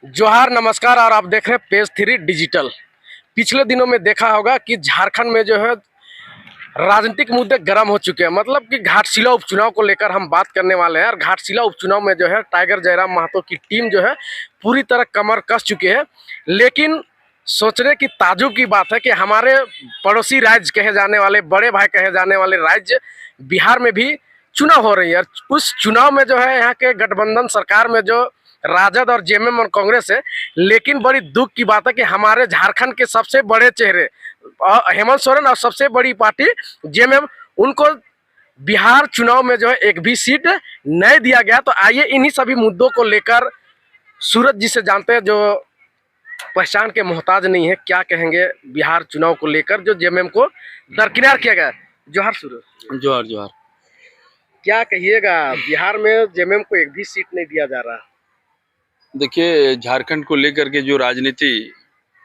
जोहार नमस्कार। और आप देख रहे हैं पेज 3 डिजिटल। पिछले दिनों में देखा होगा कि झारखंड में जो है राजनीतिक मुद्दे गर्म हो चुके हैं। मतलब कि घाटशिला उपचुनाव को लेकर हम बात करने वाले हैं। और घाटशिला उपचुनाव में जो है टाइगर जयराम महतो की टीम जो है पूरी तरह कमर कस चुकी है। लेकिन सोचने की ताज्जुब की बात है कि हमारे पड़ोसी राज्य कहे जाने वाले, बड़े भाई कहे जाने वाले राज्य बिहार में भी चुनाव हो रही है। उस चुनाव में जो है यहाँ के गठबंधन सरकार में जो राजद और जेएमएम और कांग्रेस है। लेकिन बड़ी दुख की बात है कि हमारे झारखंड के सबसे बड़े चेहरे हेमंत सोरेन और सबसे बड़ी पार्टी जेएमएम, उनको बिहार चुनाव में जो है एक भी सीट नहीं दिया गया। तो आइए इन्हीं सभी मुद्दों को लेकर सूरज जी से जानते हैं, जो पहचान के मोहताज नहीं है, क्या कहेंगे बिहार चुनाव को लेकर जो जेएमएम को दरकिनार किया गया। जोहार सूरज। जोहार जोहार। क्या कहिएगा, बिहार में जेएमएम को एक भी सीट नहीं दिया जा रहा। देखिए, झारखंड को लेकर के जो राजनीति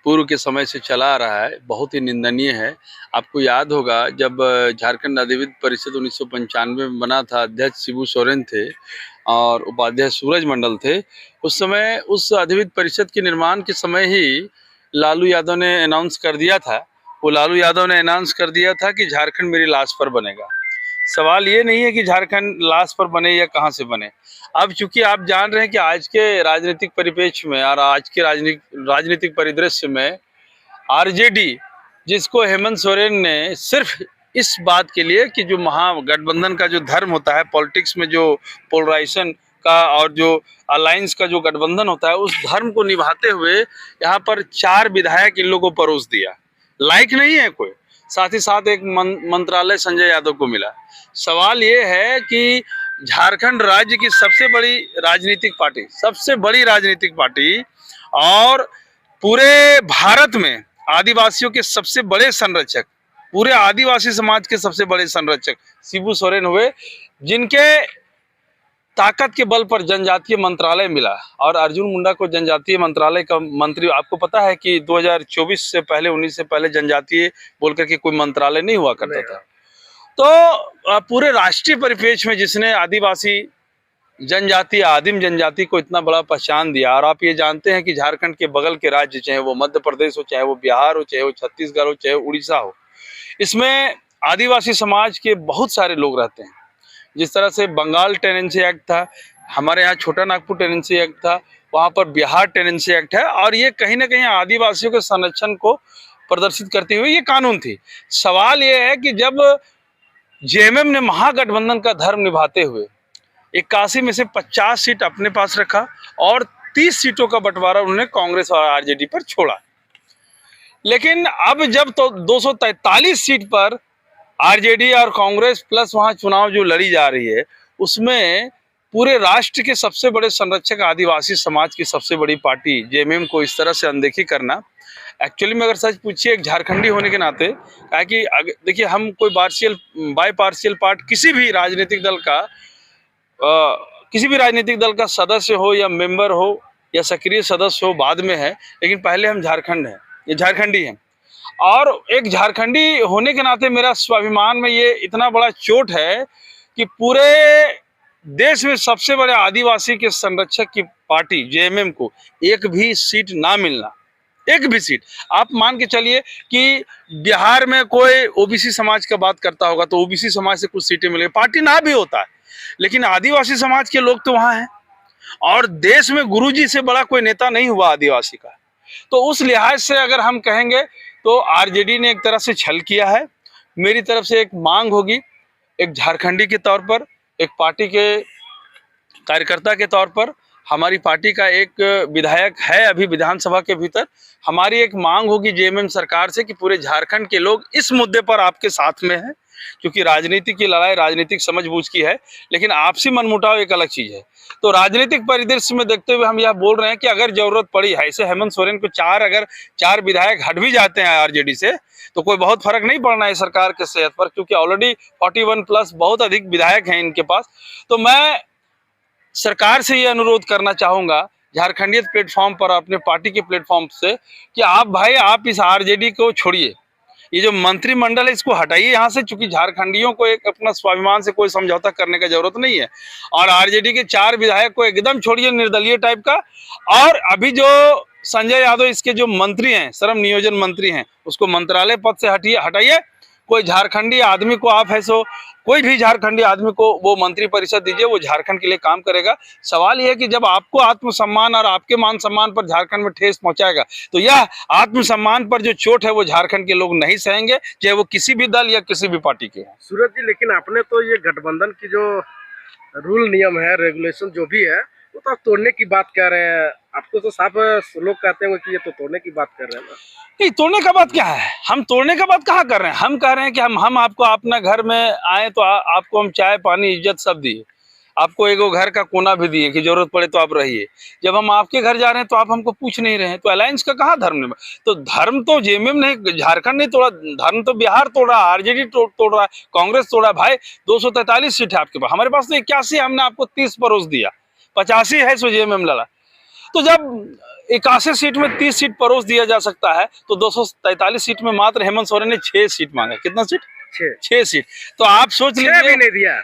पूर्व के समय से चला आ रहा है, बहुत ही निंदनीय है। आपको याद होगा जब झारखंड अधिविद्य परिषद 1995 में बना था, अध्यक्ष शिबू सोरेन थे और उपाध्यक्ष सूरज मंडल थे। उस समय उस अधिविद्य परिषद के निर्माण के समय ही लालू यादव ने अनाउंस कर दिया था, कि झारखंड मेरी लाश पर बनेगा। सवाल ये नहीं है कि झारखंड लाश पर बने या कहाँ से बने। अब चूंकि आप जान रहे हैं कि आज के राजनीतिक परिप्रेक्ष्य में और आज के राजनीतिक परिदृश्य में आरजेडी, जिसको हेमंत सोरेन ने सिर्फ इस बात के लिए कि जो महागठबंधन का जो धर्म होता है, पॉलिटिक्स में जो पोलराइजेशन का और जो अलायंस का जो गठबंधन होता है, उस धर्म को निभाते हुए यहाँ पर 4 विधायक इन लोगों को परोस दिया। लाइक नहीं है कोई। साथ ही साथ एक मंत्रालय संजय यादव को मिला। सवाल ये है कि झारखंड राज्य की सबसे बड़ी राजनीतिक पार्टी और पूरे भारत में आदिवासियों के सबसे बड़े संरक्षक, पूरे आदिवासी समाज के सबसे बड़े संरक्षक शिबू सोरेन हुए, जिनके ताकत के बल पर जनजातीय मंत्रालय मिला। और अर्जुन मुंडा को जनजातीय मंत्रालय का मंत्री, आपको पता है कि 2024 से पहले, 19 से पहले जनजातीय बोलकर के कोई मंत्रालय नहीं हुआ करता था। तो पूरे राष्ट्रीय परिप्रेक्ष्य में जिसने आदिवासी जनजाति, आदिम जनजाति को इतना बड़ा पहचान दिया। और आप ये जानते हैं कि झारखंड के बगल के राज्य, चाहे वो मध्य प्रदेश हो, चाहे वो बिहार हो, चाहे वो छत्तीसगढ़ हो, चाहे उड़ीसा हो, इसमें आदिवासी समाज के बहुत सारे लोग रहते हैं। जिस तरह से बंगाल टेनेंसी एक्ट था, हमारे यहाँ छोटा नागपुर टेनेंसी एक्ट था, वहाँ पर बिहार टेनेंसी एक्ट है। और ये कहीं ना कहीं आदिवासियों के संरक्षण को प्रदर्शित करते हुए ये कानून थी। सवाल ये है कि जब जेएमएम ने महागठबंधन का धर्म निभाते हुए 81 में से 50 सीट अपने पास रखा और 30 सीटों का बंटवारा उन्होंने कांग्रेस और आरजेडी पर छोड़ा। लेकिन अब जब तो 243 सीट पर आरजेडी और कांग्रेस प्लस वहां चुनाव जो लड़ी जा रही है, उसमें पूरे राष्ट्र के सबसे बड़े संरक्षक आदिवासी समाज की सबसे बड़ी पार्टी जेएमएम को इस तरह से अनदेखी करना, एक्चुअली में अगर सच पूछिए एक झारखंडी होने के नाते, कि देखिए हम कोई बाई पार्शियल पार्ट किसी भी राजनीतिक दल का सदस्य हो या मेंबर हो या सक्रिय सदस्य हो बाद में है, लेकिन पहले हम झारखंडी हैं। और एक झारखंडी होने के नाते मेरा स्वाभिमान में ये इतना बड़ा चोट है कि पूरे देश में सबसे बड़े आदिवासी के संरक्षक की पार्टी जेएमएम को एक भी सीट ना मिलना, एक भी सीट। आप मान के चलिए कि बिहार में कोई ओबीसी समाज का बात करता होगा तो ओबीसी समाज से कुछ सीटें मिलेगी, पार्टी ना भी होता है, लेकिन आदिवासी समाज के लोग तो वहां हैं। और देश में गुरुजी से बड़ा कोई नेता नहीं हुआ आदिवासी का। तो उस लिहाज से अगर हम कहेंगे तो आरजेडी ने एक तरह से छल किया है। मेरी तरफ से एक मांग होगी, एक झारखंडी के तौर पर, एक पार्टी के कार्यकर्ता के तौर पर, हमारी पार्टी का एक विधायक है अभी विधानसभा के भीतर, हमारी एक मांग होगी जेएमएम सरकार से कि पूरे झारखंड के लोग इस मुद्दे पर आपके साथ में हैं। क्योंकि राजनीति की लड़ाई राजनीतिक समझबूझ की है, लेकिन आपसी मनमुटाव एक अलग चीज है। तो राजनीतिक परिदृश्य में देखते हुए हम यह बोल रहे हैं कि अगर जरूरत पड़ी है, ऐसे हेमंत सोरेन को अगर चार विधायक हट भी जाते हैं आरजेडी से, तो कोई बहुत फर्क नहीं पड़ना है सरकार के सेहत पर, क्योंकि ऑलरेडी 41 प्लस बहुत अधिक विधायक हैं इनके पास। तो मैं सरकार से ये अनुरोध करना चाहूंगा झारखंडियत प्लेटफॉर्म पर, अपने पार्टी के प्लेटफॉर्म से, कि आप इस आरजेडी को छोड़िए। ये जो मंत्रिमंडल है इसको हटाइए यहाँ से, चूंकि झारखंडियों को एक अपना स्वाभिमान से कोई समझौता करने की जरूरत नहीं है। और आरजेडी के 4 विधायक को एकदम छोड़िए, निर्दलीय टाइप का। और अभी जो संजय यादव इसके जो मंत्री हैं, श्रम नियोजन मंत्री हैं, उसको मंत्रालय पद से हटाइए। कोई झारखंडी आदमी को आप है सो कोई भी झारखंडी आदमी को वो मंत्री परिषद दीजिए, वो झारखंड के लिए काम करेगा। सवाल ये है कि जब आपको आत्मसम्मान और आपके मान सम्मान पर झारखंड में ठेस पहुंचाएगा, तो यह आत्मसम्मान पर जो चोट है वो झारखंड के लोग नहीं सहेंगे, चाहे वो किसी भी दल या किसी भी पार्टी के हैं। सूरज जी, लेकिन आपने तो ये गठबंधन की जो रूल नियम है, रेगुलेशन जो भी है, वो तो आप तोड़ने की बात कर रहे हैं। आपको तो साफ लोग कहते हैं कि ये तो तोड़ने की बात कर रहे हैं ना। नहीं, तोड़ने का बात क्या है? हम तोड़ने का बात कहाँ कर रहे हैं? हम कह रहे हैं कि हम आपको अपना घर में आए तो आपको हम चाय पानी इज्जत सब दिए, आपको एगो घर का कोना भी दिए कि जरूरत पड़े तो आप रहिए। जब हम आपके घर जा रहे हैं तो आप हमको पूछ नहीं रहे हैं, तो अलायंस का कहाँ धर्म है? तो धर्म तो जेएमएम नहीं, झारखंड नहीं तोड़ा, धर्म तो बिहार तोड़ रहा है, आरजेडी तोड़ रहा है, कांग्रेस तोड़ा। भाई 243 सीट है आपके पास, हमारे पास तो 81, हमने आपको 30 परोस दिया, 85 है सो जेएमएम लड़ा। तो जब 81 सीट में 30 सीट परोस दिया जा सकता है, तो 243 सीट में मात्र हेमंत सोरेन ने 6 सीट मांगा। कितना सीट? 6 सीट। तो आप सोच लीजिए, 6 भी नहीं दिया,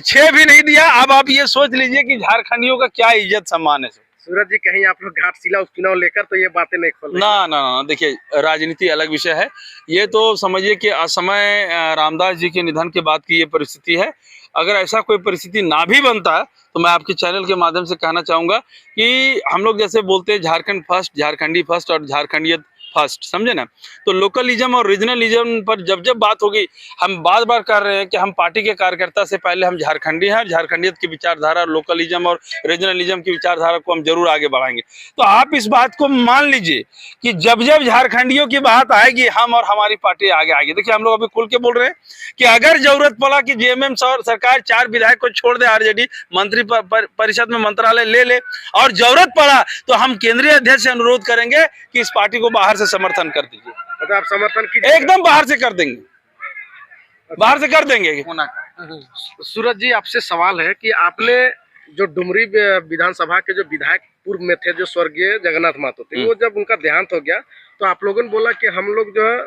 6 भी नहीं दिया। अब आप ये सोच लीजिए कि झारखंडियों का क्या इज्जत सम्मान है। सूरज जी, कहीं आप लोग घाटशिला उपचुनाव लेकर तो ये बातें नहीं खोल रहे? ना ना ना, देखिए राजनीति अलग विषय है। ये तो समझिए कि असमय रामदास जी के निधन के बाद की ये परिस्थिति है। अगर ऐसा कोई परिस्थिति ना भी बनता है तो मैं आपके चैनल के माध्यम से कहना चाहूंगा कि हम लोग जैसे बोलते हैं झारखंड फर्स्ट, झारखंडी फर्स्ट और झारखंडियत फर्स्ट, समझे ना। तो लोकलिज्म और रीजनलिज्म पर जब जब बात होगी, हम बार बार कर रहे हैं कि हम पार्टी के कार्यकर्ता से पहले हम झारखंडी हैं, झारखंडियत की विचारधारा, लोकलिज्म और रीजनलिज्म की विचारधारा को हम जरूर आगे बढ़ाएंगे। तो आप इस बात को मान लीजिए कि जब जब झारखंडियों की बात आएगी, हम और हमारी पार्टी आगे आएगी। देखिए, हम लोग अभी खुल के बोल रहे हैं कि अगर जरूरत पड़ा कि जेएमएम सरकार 4 विधायक को छोड़ दे, आरजेडी मंत्री परिषद में मंत्रालय ले ले, और जरूरत पड़ा तो हम केंद्रीय अध्यक्ष से अनुरोध करेंगे कि इस पार्टी को बाहर से समर्थन कर दीजिए। तो आप समर्थन कीजिए? एकदम बाहर से कर देंगे, बाहर से कर देंगे। सूरज जी, आपसे सवाल है कि आपने जो डुमरी विधानसभा के जो विधायक पूर्व में थे, जो स्वर्गीय जगन्नाथ महतो थे, वो जब उनका देहांत हो गया तो आप लोगों ने बोला कि हम लोग जो है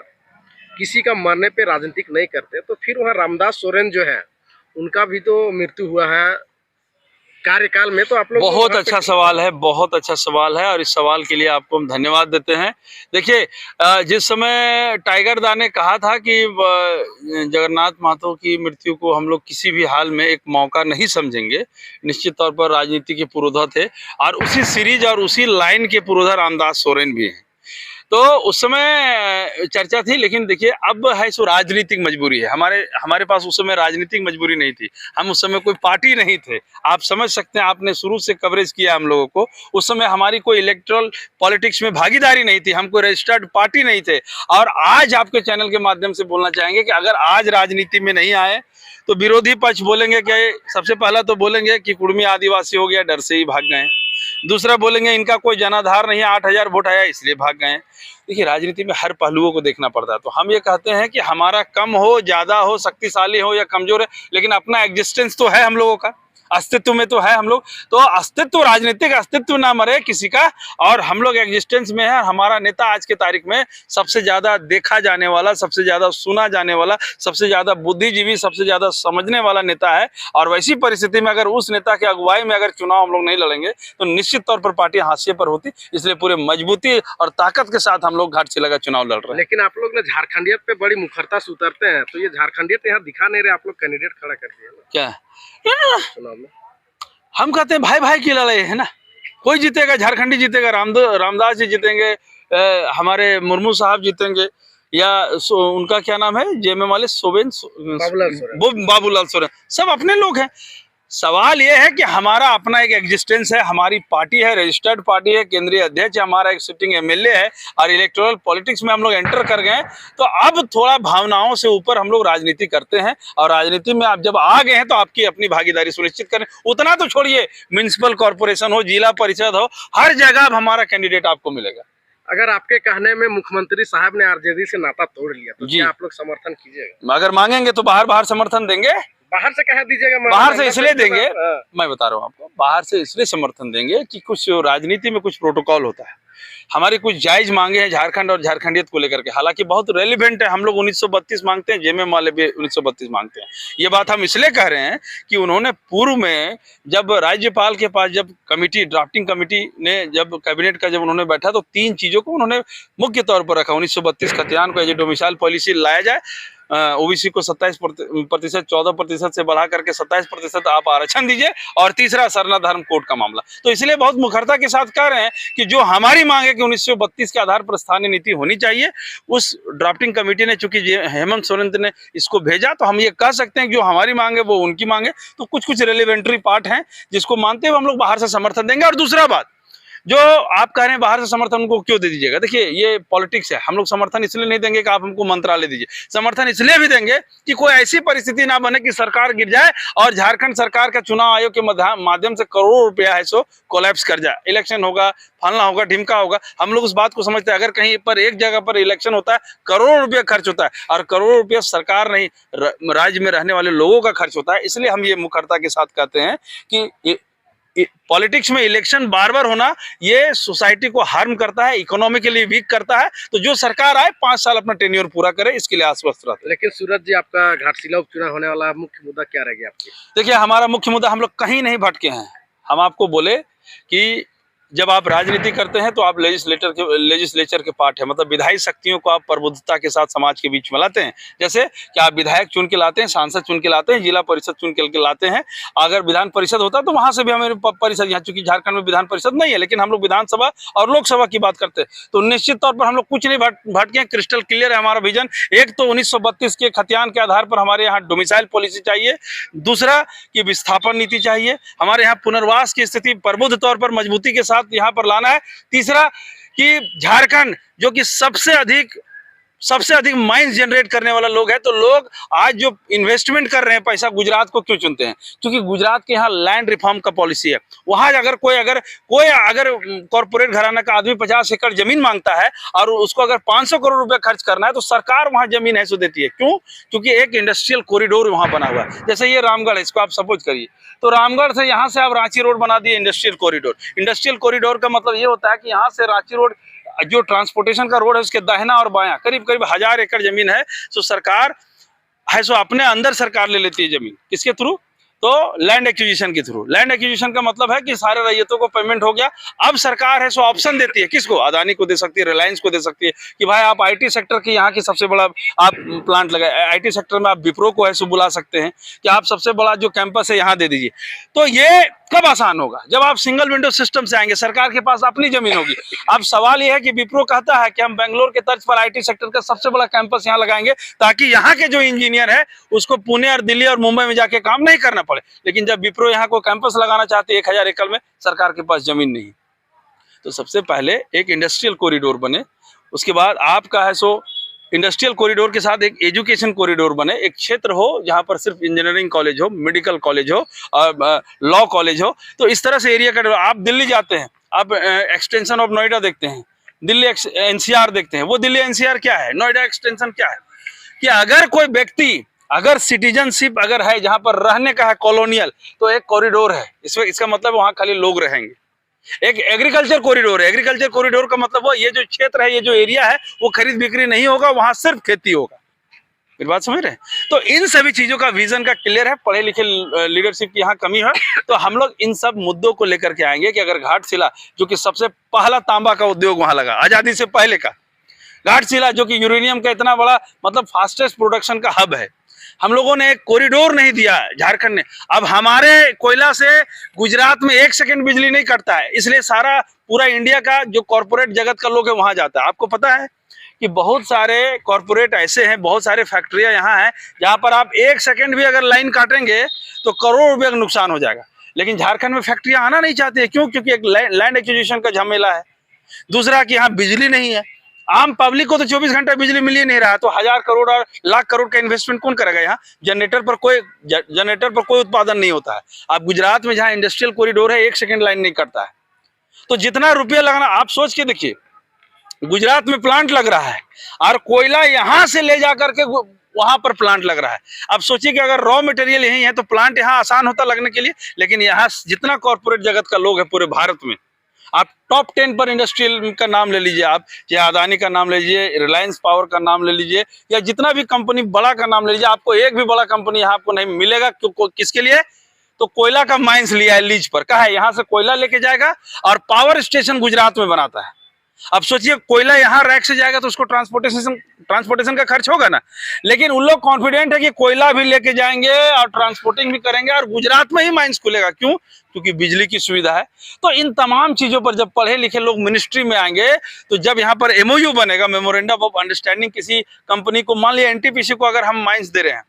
किसी का मरने पे राजनीतिक नहीं करते। तो फिर वहाँ रामदास सोरेन जो है, उनका भी तो मृत्यु हुआ है कार्यकाल में, तो आप लोग बहुत अच्छा सवाल है, बहुत अच्छा सवाल है, और इस सवाल के लिए आपको हम धन्यवाद देते हैं। देखिए, जिस समय टाइगर दा ने कहा था कि जगन्नाथ महतो की मृत्यु को हम लोग किसी भी हाल में एक मौका नहीं समझेंगे, निश्चित तौर पर राजनीति के पुरोधा थे, और उसी सीरीज और उसी लाइन के पुरोधा रामदास सोरेन भी हैं। तो उस समय चर्चा थी, लेकिन देखिए अब है सो राजनीतिक मजबूरी है। हमारे पास उस समय राजनीतिक मजबूरी नहीं थी, हम उस समय कोई पार्टी नहीं थे। आप समझ सकते हैं, आपने शुरू से कवरेज किया हम लोगों को। उस समय हमारी कोई इलेक्टोरल पॉलिटिक्स में भागीदारी नहीं थी, हम कोई रजिस्टर्ड पार्टी नहीं थे। और आज आपके चैनल के माध्यम से बोलना चाहेंगे कि अगर आज राजनीति में नहीं आए तो विरोधी पक्ष बोलेंगे कि सबसे पहला तो बोलेंगे कि कुर्मी आदिवासी हो गया, डर से ही भाग गए। दूसरा बोलेंगे इनका कोई जनाधार नहीं है, 8000 वोट आया इसलिए भाग गए। देखिए, राजनीति में हर पहलुओं को देखना पड़ता है। तो हम ये कहते हैं कि हमारा कम हो, ज्यादा हो, शक्तिशाली हो या कमजोर है, लेकिन अपना एग्जिस्टेंस तो है हम लोगों का, अस्तित्व में तो है हम लोग। तो अस्तित्व, राजनीतिक अस्तित्व ना मरे किसी का, और हम लोग एग्जिस्टेंस में है। हमारा नेता आज के तारीख में सबसे ज्यादा देखा जाने वाला, सबसे ज्यादा सुना जाने वाला, सबसे ज्यादा बुद्धिजीवी, सबसे ज्यादा समझने वाला नेता है। और वैसी परिस्थिति में अगर उस नेता की अगुवाई में अगर चुनाव हम लोग नहीं लड़ेंगे तो निश्चित तौर पर पार्टी हाशिए पर होती। इसलिए पूरे मजबूती और ताकत के साथ हम लोग घाटशिला का चुनाव लड़ रहे हैं। लेकिन आप लोग ने झारखंडियत पे बड़ी मुखरता से उतरते हैं, तो ये झारखंडियत यहाँ दिखा नहीं रहे, आप लोग कैंडिडेट खड़ा कर दिया ना क्या चुनाव में। हम कहते हैं भाई भाई की लड़ाई है ना, कोई जीतेगा, झारखंडी जीतेगा, रामदास जी जीतेंगे, हमारे मुर्मू साहब जीतेंगे, या उनका क्या नाम है जेएमएम वाले बाबूलाल सोरेन, सब अपने लोग हैं। सवाल ये है कि हमारा अपना एक एग्जिस्टेंस है, हमारी पार्टी है, रजिस्टर्ड पार्टी है, केंद्रीय अध्यक्ष हमारा एक सिटिंग एमएलए है, और इलेक्टोरल पॉलिटिक्स में हम लोग एंटर कर गए। तो अब थोड़ा भावनाओं से ऊपर हम लोग राजनीति करते हैं, और राजनीति में आप जब आ गए हैं तो आपकी अपनी भागीदारी सुनिश्चित करें। उतना तो छोड़िए, म्युनिसिपल कॉर्पोरेशन हो, जिला परिषद हो, हर जगह अब हमारा कैंडिडेट आपको मिलेगा। अगर आपके कहने में मुख्यमंत्री साहब ने आरजेडी से नाता तोड़ लिया तो क्या आप लोग समर्थन कीजिएगा? अगर मांगेंगे तो बाहर बाहर समर्थन देंगे। बाहर से कह दीजिएगा, बाहर से इसलिए देंगे, हाँ। मैं बता रहा हूँ आपको, बाहर से इसलिए समर्थन देंगे कि कुछ राजनीति में कुछ प्रोटोकॉल होता है। हमारी कुछ जायज मांगे हैं झारखंड और झारखंडियत को लेकर के, हालांकि बहुत रेलिवेंट है। हम लोग 1932 मांगते हैं, जेएमएम वाले भी 1932 मांगते हैं। ये बात हम इसलिए कह रहे हैं कि उन्होंने पूर्व में जब राज्यपाल के पास जब कमिटी, ड्राफ्टिंग कमिटी ने जब कैबिनेट का जब उन्होंने बैठा तो 3 चीजों को उन्होंने मुख्य तौर पर रखा। 1932 खतियान को एज ए डोमिसाइल पॉलिसी लाया जाए, ओबीसी को 27%, 14% से बढ़ा करके 27% आप आरक्षण दीजिए, और तीसरा सरना धर्म कोड का मामला। तो इसलिए बहुत मुखरता के साथ कह रहे हैं कि जो हमारी मांग है कि 1932 के आधार पर स्थानीय नीति होनी चाहिए, उस ड्राफ्टिंग कमेटी ने, चूंकि हेमंत सोरेन ने इसको भेजा, तो हम ये कह सकते हैं कि जो हमारी मांग है वो उनकी मांग है। तो कुछ कुछ रेलिवेंट्री पार्ट हैं जिसको मानते हुए हम लोग बाहर से समर्थन देंगे। और दूसरा बात, जो आप कह रहे हैं बाहर से समर्थन उनको क्यों दे दीजिएगा, देखिए ये पॉलिटिक्स है। हम लोग समर्थन इसलिए नहीं देंगे कि आप हमको मंत्रालय दीजिए, समर्थन इसलिए भी देंगे कि कोई ऐसी परिस्थिति ना बने कि सरकार गिर जाए और झारखंड सरकार का चुनाव आयोग के माध्यम से करोड़ों रुपया है सो कोलैप्स कर जाए। इलेक्शन होगा, फलना होगा, ढिमका होगा, हम लोग उस बात को समझते हैं। अगर कहीं पर एक जगह पर इलेक्शन होता है, करोड़ों रुपया खर्च होता है, और करोड़ों रुपया सरकार नहीं, राज्य में रहने वाले लोगों का खर्च होता है। इसलिए हम ये मुखरता के साथ कहते हैं कि पॉलिटिक्स में इलेक्शन बार बार होना ये सोसाइटी को हार्म करता है, इकोनॉमिकली वीक करता है। तो जो सरकार आए 5 साल अपना टेन्योर पूरा करे, इसके लिए आश्वस्त रहते हैं। लेकिन सूरज जी, आपका घाटशिला उपचुनाव होने वाला मुख्य मुद्दा क्या रह गया आपके? देखिए, हमारा मुख्य मुद्दा, हम लोग कहीं नहीं भटके हैं। हम आपको बोले कि जब आप राजनीति करते हैं तो आप लेजिस्लेचर के पार्ट है, मतलब विधायी शक्तियों को आप प्रबुद्धता के साथ समाज के बीच में लाते हैं। जैसे कि आप विधायक चुन के लाते हैं, सांसद चुन के लाते हैं, जिला परिषद चुन के लाते हैं। अगर विधान परिषद होता तो वहां से भी हमें परिषद, यहाँ चूंकि झारखंड में विधान परिषद नहीं है, लेकिन हम लोग विधानसभा और लोकसभा की बात करते हैं, तो निश्चित तौर पर हम लोग कुछ नहीं भटके हैं। क्रिस्टल क्लियर है हमारा विजन। एक तो 1932 के खतियान के आधार पर हमारे यहाँ डोमिसाइल पॉलिसी चाहिए, दूसरा कि विस्थापन नीति चाहिए, हमारे यहाँ पुनर्वास की स्थिति प्रबुद्ध तौर पर मजबूती के साथ यहाँ पर लाना है, तीसरा कि झारखंड जो कि सबसे अधिक माइंस जनरेट करने वाला लोग है, तो लोग आज जो इन्वेस्टमेंट कर रहे हैं पैसा, गुजरात को क्यों चुनते हैं? क्योंकि गुजरात के यहाँ लैंड रिफॉर्म का पॉलिसी है। वहां अगर कोई कॉर्पोरेट घराना का आदमी 50 एकड़ जमीन मांगता है और उसको अगर 500 करोड़ रुपए खर्च करना है, तो सरकार वहां जमीन है सो देती है। क्यों? क्योंकि एक इंडस्ट्रियल कॉरिडोर वहां बना हुआ है। जैसे ये रामगढ़ है, इसको आप सपोज करिए, तो रामगढ़ से यहाँ से आप रांची रोड बना दिए इंडस्ट्रियल कॉरिडोर। इंडस्ट्रियल कॉरिडोर का मतलब ये होता है कि यहाँ से रांची रोड जो ट्रांसपोर्टेशन का रोड है, उसके दाहिना और बायां करीब 1000 एकड़ जमीन है। सो सरकार है सो अपने अंदर सरकार ले लेती है जमीन, किसके थ्रू? तो लैंड एक्विजिशन के थ्रू। लैंड एक्विजिशन का मतलब है कि सारे रैयतों को पेमेंट हो गया। अब सरकार है सो ऑप्शन देती है, किसको? अदानी को दे सकती है, रिलायंस को दे सकती है कि भाई आप आईटी सेक्टर की यहाँ की सबसे बड़ा आप प्लांट लगाए, आईटी सेक्टर में आप विप्रो को है सो बुला सकते हैं कि आप सबसे बड़ा जो कैंपस है यहाँ दे दीजिए। तो ये कब आसान होगा? जब आप सिंगल विंडो सिस्टम से आएंगे, सरकार के पास अपनी जमीन होगी। अब सवाल यह है कि विप्रो कहता है कि हम बेंगलोर के तर्ज पर आईटी सेक्टर का सबसे बड़ा कैंपस यहाँ लगाएंगे, ताकि यहाँ के जो इंजीनियर है उसको पुणे और दिल्ली और मुंबई में जाके काम नहीं करना पड़े। लेकिन जब विप्रो यहाँ को कैंपस लगाना चाहती है 1000 एकड़ में, सरकार के पास जमीन नहीं। तो सबसे पहले एक इंडस्ट्रियल कॉरिडोर बने, उसके बाद आपका है सो इंडस्ट्रियल कॉरिडोर के साथ एक एजुकेशन कॉरिडोर बने। एक क्षेत्र हो जहां पर सिर्फ इंजीनियरिंग कॉलेज हो, मेडिकल कॉलेज हो और लॉ कॉलेज हो। तो इस तरह से एरिया का, आप दिल्ली जाते हैं, आप एक्सटेंशन ऑफ नोएडा देखते हैं, दिल्ली एनसीआर देखते हैं। वो दिल्ली एनसीआर क्या है, नोएडा एक्सटेंशन क्या है? कि अगर कोई व्यक्ति अगर सिटीजनशिप अगर है जहां पर रहने का है कॉलोनियल, तो एक कॉरिडोर है, इसका मतलब वहां खाली लोग रहेंगे। एक एग्रीकल्चर कॉरिडोर है, एग्रीकल्चर कॉरिडोर का मतलब वो ये जो क्षेत्र है, ये जो एरिया है, वो खरीद बिक्री नहीं होगा, वहां सिर्फ खेती होगा। फिर बात समझ रहे हैं? तो इन सभी चीजों का विजन का क्लियर है। पढ़े लिखे लीडरशिप की यहाँ कमी है, तो हम लोग इन सब मुद्दों को लेकर के आएंगे कि अगर घाटशिला जो कि सबसे पहला तांबा का उद्योग वहां लगा आजादी से पहले का, घाटशिला जो कि यूरेनियम का इतना बड़ा मतलब फास्टेस्ट प्रोडक्शन का हब है, हम लोगों ने एक कॉरिडोर नहीं दिया झारखंड ने। अब हमारे कोयला से गुजरात में 1 सेकंड बिजली नहीं कटता है, इसलिए सारा पूरा इंडिया का जो कॉर्पोरेट जगत का लोग है वहां जाता है। आपको पता है कि बहुत सारे कॉर्पोरेट ऐसे हैं, बहुत सारे फैक्ट्रियां यहाँ हैं जहां पर आप 1 सेकंड भी अगर लाइन काटेंगे तो करोड़ रुपए का नुकसान हो जाएगा। लेकिन झारखंड में फैक्ट्रियां आना नहीं चाहती है। क्यों? क्योंकि एक लैंड एक्विजिशन का झमेला है, दूसरा कि यहाँ बिजली नहीं है। आम पब्लिक को तो 24 घंटा बिजली मिल ही नहीं रहा, तो 1000 करोड़ और लाख करोड़ का इन्वेस्टमेंट कौन करेगा? यहाँ जनरेटर पर कोई उत्पादन नहीं होता है। अब गुजरात में जहाँ इंडस्ट्रियल कॉरिडोर है 1 सेकंड लाइन नहीं करता है। तो जितना रुपया लगाना, आप सोच के देखिए, गुजरात में प्लांट लग रहा है और कोयला यहां से ले जाकर के वहां पर प्लांट लग रहा है। अब सोचिए कि अगर रॉ मटेरियल यही है तो प्लांट यहाँ आसान होता लगने के लिए, लेकिन यहाँ जितना कॉर्पोरेट जगत का लोग है पूरे भारत में, आप टॉप 10 पर इंडस्ट्रियल का नाम ले लीजिए, आप चाहे अदानी का नाम ले लीजिए, रिलायंस पावर का नाम ले लीजिए, या जितना भी कंपनी बड़ा का नाम ले लीजिए, आपको एक भी बड़ा कंपनी यहाँ आपको नहीं मिलेगा। किसके लिए? तो कोयला का माइंस लिया है लीज पर, कहा है यहाँ से कोयला लेके जाएगा और पावर स्टेशन गुजरात में बनाता है। अब सोचिए कोयला यहाँ रैक से जाएगा तो उसको ट्रांसपोर्टेशन का खर्च होगा ना, लेकिन उन लोग कॉन्फिडेंट है कि कोयला भी लेके जाएंगे और ट्रांसपोर्टिंग भी करेंगे और गुजरात में ही माइंस खुलेगा। क्यों? क्योंकि बिजली की सुविधा है। तो इन तमाम चीजों पर जब पढ़े लिखे लोग मिनिस्ट्री में आएंगे, तो जब यहाँ पर एमओयू बनेगा, मेमोरेंडम ऑफ अंडरस्टैंडिंग, किसी कंपनी को, मान लिया एनटीपीसी को अगर हम माइंस दे रहे हैं,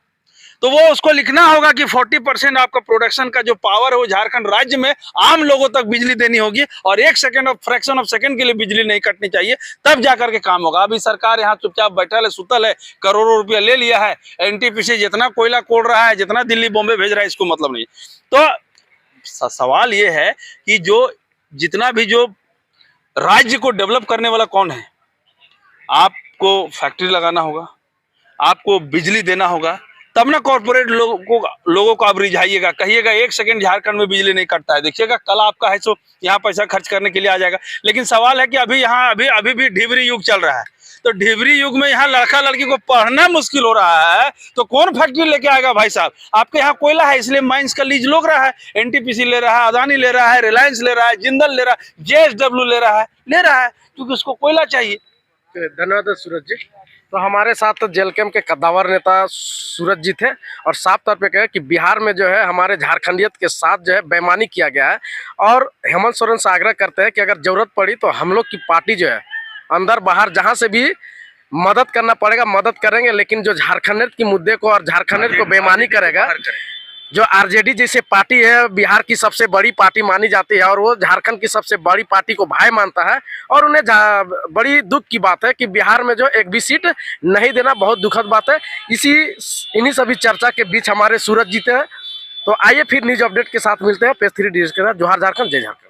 तो वो उसको लिखना होगा कि 40% आपका प्रोडक्शन का जो पावर है वो झारखंड राज्य में आम लोगों तक बिजली देनी होगी और 1 सेकंड और फ्रैक्शन ऑफ सेकंड के लिए बिजली नहीं कटनी चाहिए, तब जाकर के काम होगा। अभी सरकार यहाँ चुपचाप बैठल है, सुतल है, करोड़ों रुपया ले लिया है, एनटीपीसी जितना कोयला कोड़ रहा है, जितना दिल्ली बॉम्बे भेज रहा है, इसको मतलब नहीं। तो सवाल ये है कि जितना भी जो राज्य को डेवलप करने वाला कौन है, आपको फैक्ट्री लगाना होगा, आपको बिजली देना होगा, तब ना कॉर्पोरेट लोगों को आप रिझाइएगा, कहिएगा 1 सेकंड झारखंड में बिजली नहीं कटता है, देखिएगा कल आपका है सो यहाँ पैसा खर्च करने के लिए आ जाएगा। लेकिन सवाल है कि अभी भी ढिबरी युग चल रहा है, तो ढिबरी युग में यहाँ लड़का लड़की को पढ़ना मुश्किल हो रहा है, तो कौन फैक्ट्री लेके आएगा भाई साहब? आपके यहाँ कोयला है इसलिए माइंस का लीज लोग रहा है, एनटीपीसी ले रहा है, अदानी ले रहा है, रिलायंस ले रहा है, जिंदल ले रहा है, जेएसडब्ल्यू ले रहा है, क्योंकि उसको कोयला चाहिए। धन्यवाद सूरज जी। तो हमारे साथ जेलकेम के कद्दावर नेता सूरज जी थे और साफ तौर पे कहे कि बिहार में जो है हमारे झारखंडियत के साथ जो है बेईमानी किया गया है, और हेमंत सोरेन से आग्रह करते हैं कि अगर जरूरत पड़ी तो हम लोग की पार्टी जो है अंदर बाहर जहां से भी मदद करना पड़ेगा मदद करेंगे, लेकिन जो झारखंडियत की मुद्दे को और झारखंडियत को बेईमानी करेगा, जो आरजेडी जैसे पार्टी है बिहार की सबसे बड़ी पार्टी मानी जाती है और वो झारखंड की सबसे बड़ी पार्टी को भाई मानता है, और उन्हें बड़ी दुख की बात है कि बिहार में जो एक भी सीट नहीं देना बहुत दुखद बात है। इन्हीं सभी चर्चा के बीच हमारे सूरज जीते हैं। तो आइए फिर न्यूज अपडेट के साथ मिलते हैं पेज 3 डिजिटल के साथ। जोहार झारखंड, जय झारखंड।